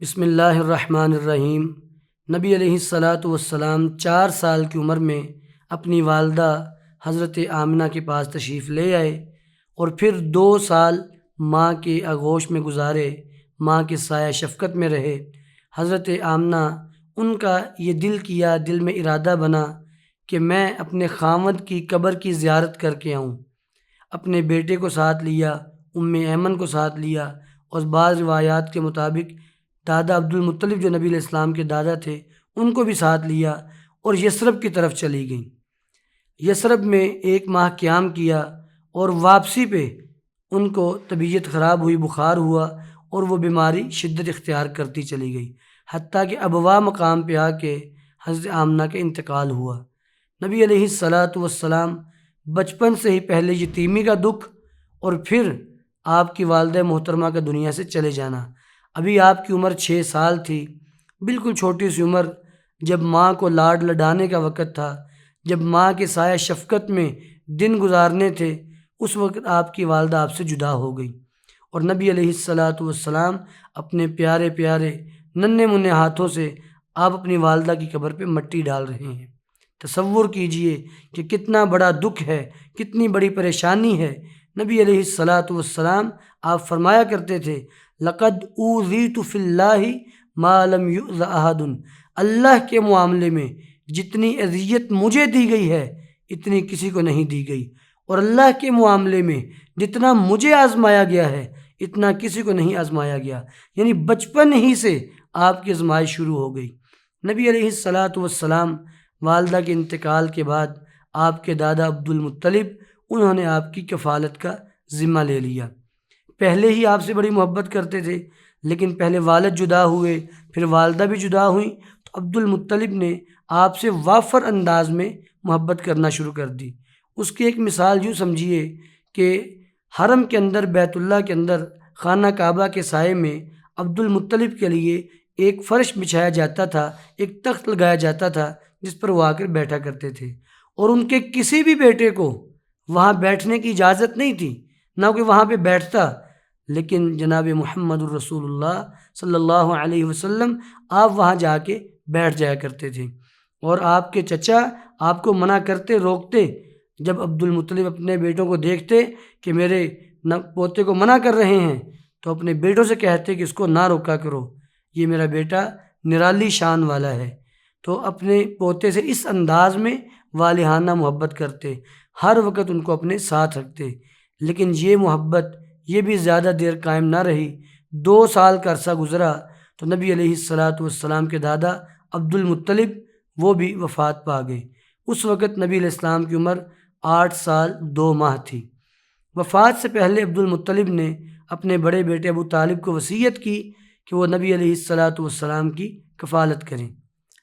بسم اللہ الرحمن الرحیم۔ نبی علیہ الصلاۃ والسلام 4 سال کی عمر میں اپنی والدہ حضرت آمنہ کے پاس تشریف لے آئے اور پھر 2 سال ماں کے آغوش میں گزارے، ماں کے سایہ شفقت میں رہے۔ حضرت آمنہ ان کا یہ دل میں ارادہ بنا کہ میں اپنے خاوند کی قبر کی زیارت کر کے آؤں۔ اپنے بیٹے کو ساتھ لیا، ایمن کو ساتھ لیا، اور بعض روایات کے مطابق دادا عبد المطلب جو نبی علیہ السلام کے دادا تھے ان کو بھی ساتھ لیا اور یثرب کی طرف چلی گئیں۔ یثرب میں 1 ماہ قیام کیا اور واپسی پہ ان کو طبیعت خراب ہوئی، بخار ہوا اور وہ بیماری شدت اختیار کرتی چلی گئی، حتیٰ کہ ابوا مقام پہ آ کے حضرت آمنہ کا انتقال ہوا۔ نبی علیہ الصلاۃ والسلام بچپن سے ہی پہلے یتیمی کا دکھ اور پھر آپ کی والدہ محترمہ کا دنیا سے چلے جانا۔ ابھی آپ کی عمر 6 سال تھی، بالکل چھوٹی سی عمر، جب ماں کو لاڈ لڈانے کا وقت تھا، جب ماں کے سایہ شفقت میں دن گزارنے تھے، اس وقت آپ کی والدہ آپ سے جدا ہو گئی اور نبی علیہ الصلاۃ والسلام اپنے پیارے پیارے ننھے منھے ہاتھوں سے آپ اپنی والدہ کی قبر پہ مٹی ڈال رہے ہیں۔ تصور کیجئے کہ کتنا بڑا دکھ ہے، کتنی بڑی پریشانی ہے۔ نبی علیہ الصلاۃ والسلام آپ فرمایا کرتے تھے، لقد اوذیت فی اللہ ما لم یؤذ احد، اللہ کے معاملے میں جتنی اذیت مجھے دی گئی ہے اتنی کسی کو نہیں دی گئی، اور اللہ کے معاملے میں جتنا مجھے آزمایا گیا ہے اتنا کسی کو نہیں آزمایا گیا، یعنی بچپن ہی سے آپ کی آزمائش شروع ہو گئی۔ نبی علیہ الصلاۃ والسلام والدہ کے انتقال کے بعد آپ کے دادا عبد المطلب انہوں نے آپ کی کفالت کا ذمہ لے لیا۔ پہلے ہی آپ سے بڑی محبت کرتے تھے، لیکن پہلے والد جدا ہوئے، پھر والدہ بھی جدا ہوئیں، تو عبد المطلب نے آپ سے وافر انداز میں محبت کرنا شروع کر دی۔ اس کی ایک مثال یوں سمجھیے کہ حرم کے اندر، بیت اللہ کے اندر، خانہ کعبہ کے سائے میں عبد المطلب کے لیے ایک فرش بچھایا جاتا تھا، ایک تخت لگایا جاتا تھا جس پر وہ آ کر بیٹھا کرتے تھے، اور ان کے کسی بھی بیٹے کو وہاں بیٹھنے کی اجازت نہیں تھی، نہ کوئی وہاں پہ بیٹھتا، لیکن جناب محمد الرسول اللہ صلی اللہ علیہ وسلم آپ وہاں جا کے بیٹھ جایا کرتے تھے، اور آپ کے چچا آپ کو منع کرتے، روکتے۔ جب عبد المطلب اپنے بیٹوں کو دیکھتے کہ میرے پوتے کو منع کر رہے ہیں تو اپنے بیٹوں سے کہتے کہ اس کو نہ روکا کرو، یہ میرا بیٹا نرالی شان والا ہے۔ تو اپنے پوتے سے اس انداز میں والہانہ محبت کرتے، ہر وقت ان کو اپنے ساتھ رکھتے۔ لیکن یہ محبت یہ بھی زیادہ دیر قائم نہ رہی۔ 2 سال کا عرصہ گزرا تو نبی علیہ الصلاۃ والسلام کے دادا عبد المطلب وہ بھی وفات پا گئے۔ اس وقت نبی علیہ السلام کی عمر 8 سال 2 ماہ تھی۔ وفات سے پہلے عبد المطلب نے اپنے بڑے بیٹے ابو طالب کو وصیت کی کہ وہ نبی علیہ الصلاۃ والسلام کی کفالت کریں۔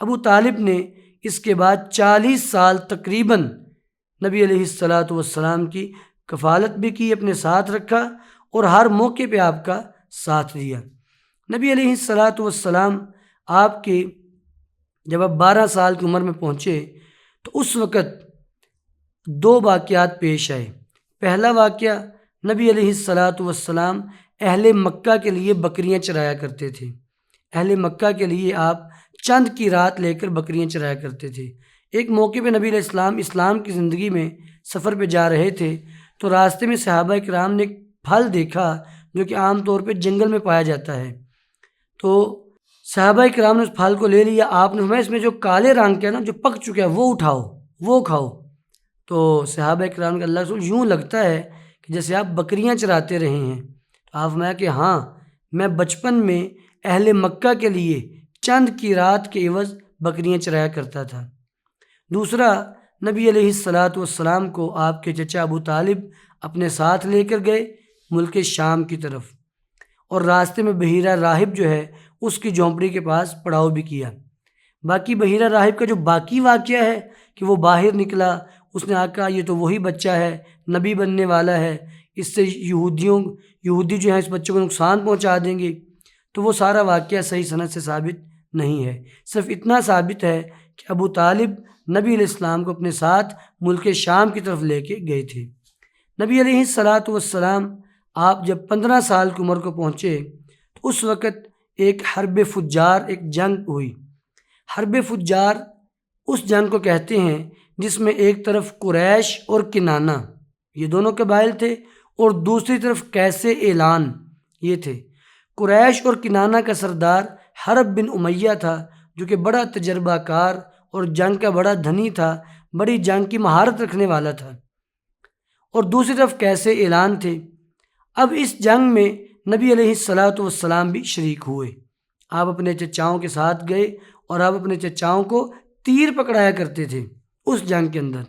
ابو طالب نے اس کے بعد 40 سال تقریباً نبی علیہ الصلاۃ والسلام کی کفالت بھی کی، اپنے ساتھ رکھا اور ہر موقع پہ آپ کا ساتھ دیا۔ نبی علیہ الصلاۃ والسلام آپ کے جب آپ 12 سال کی عمر میں پہنچے تو اس وقت 2 واقعات پیش آئے۔ پہلا واقعہ، نبی علیہ الصلاۃ والسلام اہل مکہ کے لیے بکریاں چرایا کرتے تھے۔ اہل مکہ کے لیے آپ چند کی رات لے کر بکریاں چرایا کرتے تھے۔ ایک موقع پہ نبی علیہ السلام اسلام کی زندگی میں سفر پہ جا رہے تھے تو راستے میں صحابہ کرام نے ایک پھل دیکھا جو کہ عام طور پہ جنگل میں پایا جاتا ہے، تو صحابہ کرام نے اس پھل کو لے لیا۔ آپ نے فرمایا اس میں جو کالے رنگ کا ہے نا، جو پک چکا ہے وہ اٹھاؤ، وہ کھاؤ۔ تو صحابہ کرام کے اللہ رسول یوں لگتا ہے کہ جیسے آپ بکریاں چراتے رہے ہیں۔ تو آپ فرمایا کہ ہاں، میں بچپن میں اہل مکہ کے لیے چند کی رات کے عوض بکریاں چرایا کرتا تھا۔ دوسرا، نبی علیہ الصلاۃ والسلام کو آپ کے چچا ابو طالب اپنے ساتھ لے کر گئے ملک شام کی طرف، اور راستے میں بحیرہ راہب جو ہے اس کی جھونپڑی کے پاس پڑاؤ بھی کیا۔ باقی بحیرہ راہب کا جو باقی واقعہ ہے کہ وہ باہر نکلا، اس نے کہا یہ تو وہی بچہ ہے، نبی بننے والا ہے، اس سے یہودی جو ہیں اس بچے کو نقصان پہنچا دیں گے، تو وہ سارا واقعہ صحیح سند سے ثابت نہیں ہے۔ صرف اتنا ثابت ہے کہ ابو طالب نبی علیہ السلام کو اپنے ساتھ ملک شام کی طرف لے کے گئے تھے۔ نبی علیہ الصلاۃ والسلام آپ جب 15 سال کی عمر کو پہنچے تو اس وقت ایک حرب فجار، ایک جنگ ہوئی۔ حرب فجار اس جنگ کو کہتے ہیں جس میں ایک طرف قریش اور کنانہ یہ دونوں قبائل تھے، اور دوسری طرف قیس اعلان یہ تھے۔ قریش اور کنانہ کا سردار حرب بن امیہ تھا، جو کہ بڑا تجربہ کار اور جنگ کا بڑا دھنی تھا، بڑی جنگ کی مہارت رکھنے والا تھا، اور دوسری طرف قیس اعلان تھے۔ اب اس جنگ میں نبی علیہ السلام بھی شریک ہوئے۔ آپ اپنے چچاؤں کے ساتھ گئے اور آپ اپنے چچاؤں کو تیر پکڑایا کرتے تھے۔ اس جنگ کے اندر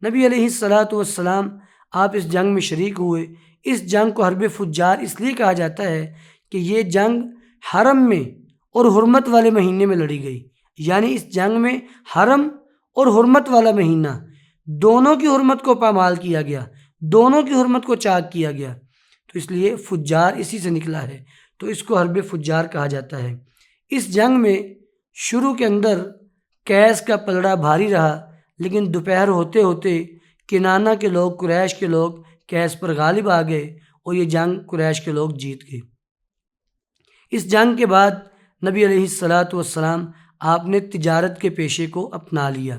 نبی علیہ السلام آپ اس جنگ میں شریک ہوئے۔ اس جنگ کو حرب فجار اس لیے کہا جاتا ہے کہ یہ جنگ حرم میں اور حرمت والے مہینے میں لڑی گئی، یعنی اس جنگ میں حرم اور حرمت والا مہینہ دونوں کی حرمت کو پامال کیا گیا، دونوں کی حرمت کو چاک کیا گیا، تو اس لیے فجار اسی سے نکلا ہے، تو اس کو حرب فجار کہا جاتا ہے۔ اس جنگ میں شروع کے اندر قیس کا پلڑا بھاری رہا، لیکن دوپہر ہوتے ہوتے کنانہ کے لوگ، قریش کے لوگ قیس پر غالب آ گئے اور یہ جنگ قریش کے لوگ جیت گئے۔ اس جنگ کے بعد نبی علیہ السلام آپ نے تجارت کے پیشے کو اپنا لیا۔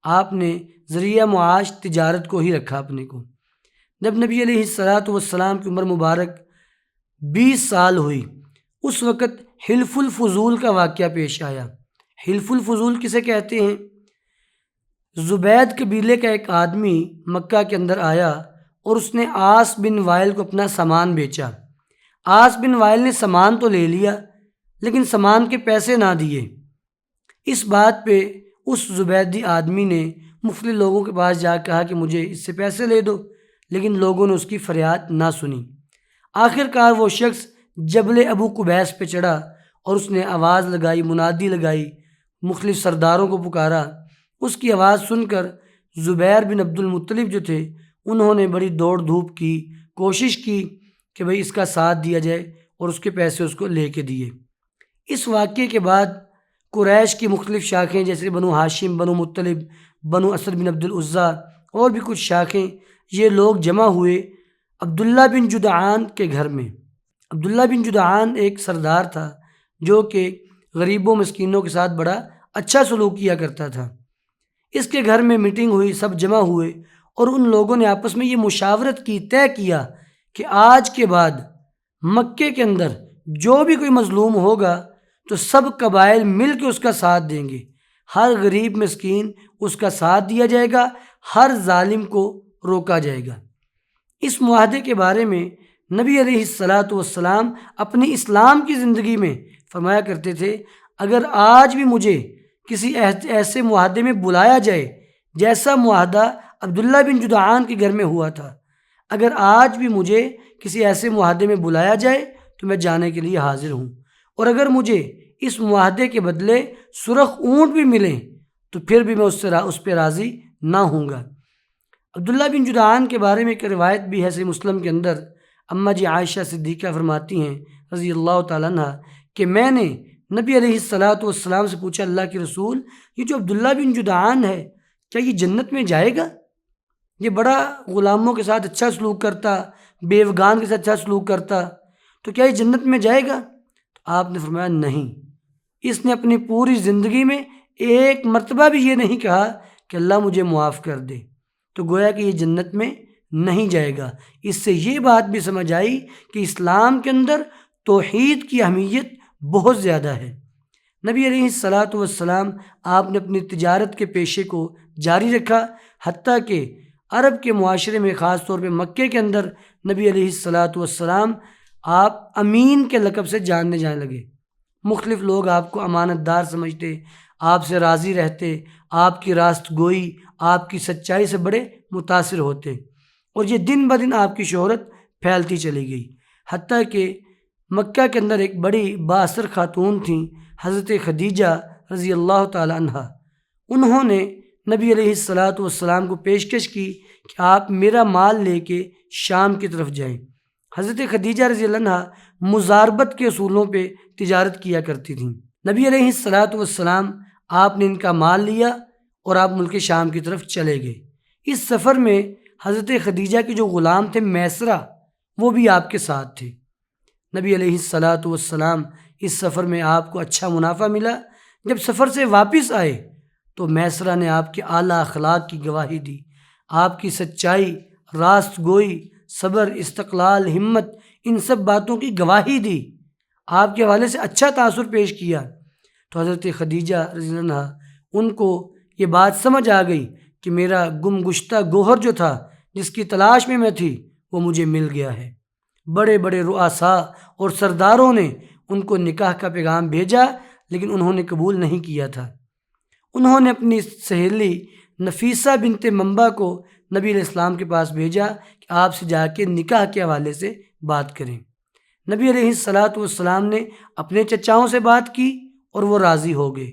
آپ نے ذریعہ معاش تجارت کو ہی رکھا اپنے کو۔ جب نبی علیہ السلام کی عمر مبارک 20 سال ہوئی، اس وقت حلف الفضول کا واقعہ پیش آیا۔ حلف الفضول کسے کہتے ہیں؟ زبید قبیلے کا ایک آدمی مکہ کے اندر آیا اور اس نے عاص بن وائل کو اپنا سامان بیچا۔ عاص بن وائل نے سامان تو لے لیا، لیکن سامان کے پیسے نہ دیے۔ اس بات پہ اس زبیدی آدمی نے مختلف لوگوں کے پاس جا کہا کہ مجھے اس سے پیسے لے دو، لیکن لوگوں نے اس کی فریاد نہ سنی۔ آخر کار وہ شخص جبل ابو قبیس پہ چڑھا اور اس نے آواز لگائی، منادی لگائی، مختلف سرداروں کو پکارا۔ اس کی آواز سن کر زبیر بن عبد المطلب جو تھے، انہوں نے بڑی دوڑ دھوپ کی، کوشش کی کہ بھئی اس کا ساتھ دیا جائے، اور اس کے پیسے اس کو لے کے دیے۔ اس واقعے کے بعد قریش کی مختلف شاخیں جیسے بنو ہاشم، بنو مطلب، بنو اسد بن عبد العزیٰ اور بھی کچھ شاخیں، یہ لوگ جمع ہوئے عبداللہ بن جدعان کے گھر میں۔ عبداللہ بن جدعان ایک سردار تھا جو کہ غریبوں مسکینوں کے ساتھ بڑا اچھا سلوک کیا کرتا تھا۔ اس کے گھر میں میٹنگ ہوئی، سب جمع ہوئے، اور ان لوگوں نے آپس میں یہ مشاورت کی، طے کیا کہ آج کے بعد مکے کے اندر جو بھی کوئی مظلوم ہوگا تو سب قبائل مل کے اس کا ساتھ دیں گے، ہر غریب مسکین اس کا ساتھ دیا جائے گا، ہر ظالم کو روکا جائے گا۔ اس معاہدے کے بارے میں نبی علیہ السلام اپنی اسلام کی زندگی میں فرمایا کرتے تھے، اگر آج بھی مجھے کسی ایسے معاہدے میں بلایا جائے جیسا معاہدہ عبداللہ بن جدعان کے گھر میں ہوا تھا، اگر آج بھی مجھے کسی ایسے معاہدے میں بلایا جائے تو میں جانے کے لیے حاضر ہوں، اور اگر مجھے اس معاہدے کے بدلے سرخ اونٹ بھی ملیں تو پھر بھی میں اس پہ راضی نہ ہوں گا۔ عبداللہ بن جدعان کے بارے میں ایک روایت بھی ہے، صحیح مسلم کے اندر اماں جی عائشہ صدیقہ فرماتی ہیں رضی اللہ تعالیٰ عنہ کہ میں نے نبی علیہ السلام سے پوچھا، اللہ کے رسول، یہ جو عبداللہ بن جدعان ہے کیا یہ جنت میں جائے گا؟ یہ بڑا غلاموں کے ساتھ اچھا سلوک کرتا، بیوگان کے ساتھ اچھا سلوک کرتا، تو کیا یہ جنت میں جائے گا؟ تو آپ نے فرمایا نہیں، اس نے اپنی پوری زندگی میں ایک مرتبہ بھی یہ نہیں کہا کہ اللہ مجھے معاف کر دے، تو گویا کہ یہ جنت میں نہیں جائے گا۔ اس سے یہ بات بھی سمجھ آئی کہ اسلام کے اندر توحید کی اہمیت بہت زیادہ ہے۔ نبی علیہ السلام آپ نے اپنی تجارت کے پیشے کو جاری رکھا، حتیٰ کہ عرب کے معاشرے میں، خاص طور پہ مکے کے اندر، نبی علیہ السلام آپ امین کے لقب سے جاننے جانے لگے۔ مختلف لوگ آپ کو امانت دار سمجھتے، آپ سے راضی رہتے، آپ کی راست گوئی، آپ کی سچائی سے بڑے متاثر ہوتے، اور یہ دن بدن آپ کی شہرت پھیلتی چلی گئی، حتیٰ کہ مکہ کے اندر ایک بڑی بااثر خاتون تھیں حضرت خدیجہ رضی اللہ تعالیٰ عنہ۔ انہوں نے نبی علیہ السلام کو پیشکش کی کہ آپ میرا مال لے کے شام کی طرف جائیں۔ حضرت خدیجہ رضی اللہ عنہ مزاربت کے اصولوں پہ تجارت کیا کرتی تھیں۔ نبی علیہ السلام آپ نے ان کا مال لیا اور آپ ملک شام کی طرف چلے گئے۔ اس سفر میں حضرت خدیجہ کے جو غلام تھے میسرہ، وہ بھی آپ کے ساتھ تھے۔ نبی علیہ السلام اس سفر میں آپ کو اچھا منافع ملا۔ جب سفر سے واپس آئے تو میسرہ نے آپ کے اعلیٰ اخلاق کی گواہی دی، آپ کی سچائی، راست گوئی، صبر، استقلال، ہمت، ان سب باتوں کی گواہی دی، آپ کے حوالے سے اچھا تاثر پیش کیا۔ تو حضرت خدیجہ رضی اللہ عنہا ان کو یہ بات سمجھ آ گئی کہ میرا گم گشتہ گوہر جو تھا، جس کی تلاش میں تھی، وہ مجھے مل گیا ہے۔ بڑے بڑے رؤساء اور سرداروں نے ان کو نکاح کا پیغام بھیجا، لیکن انہوں نے قبول نہیں کیا تھا۔ انہوں نے اپنی سہیلی نفیسہ بنت منبع کو نبی علیہ السلام کے پاس بھیجا کہ آپ سے جا کے نکاح کے حوالے سے بات کریں۔ نبی علیہ السلام نے اپنے چچاؤں سے بات کی اور وہ راضی ہو گئے۔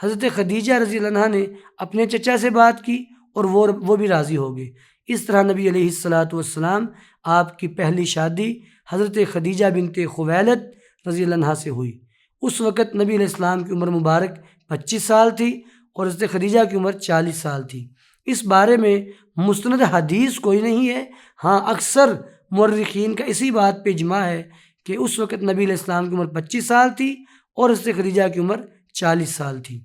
حضرت خدیجہ رضی اللہ عنہا نے اپنے چچا سے بات کی اور وہ بھی راضی ہو گئے۔ اس طرح نبی علیہ السلام آپ کی پہلی شادی حضرت خدیجہ بنت خویلد رضی اللہ عنہا سے ہوئی۔ اس وقت نبی علیہ السلام کی عمر مبارک 25 سال تھی اور حضرت خدیجہ کی عمر 40 سال تھی۔ اس بارے میں مستند حدیث کوئی نہیں ہے، ہاں اکثر مورخین کا اسی بات پہ اجماع ہے کہ اس وقت نبی علیہ السلام کی عمر 25 سال تھی اور حضرت خدیجہ کی عمر 40 سال تھی۔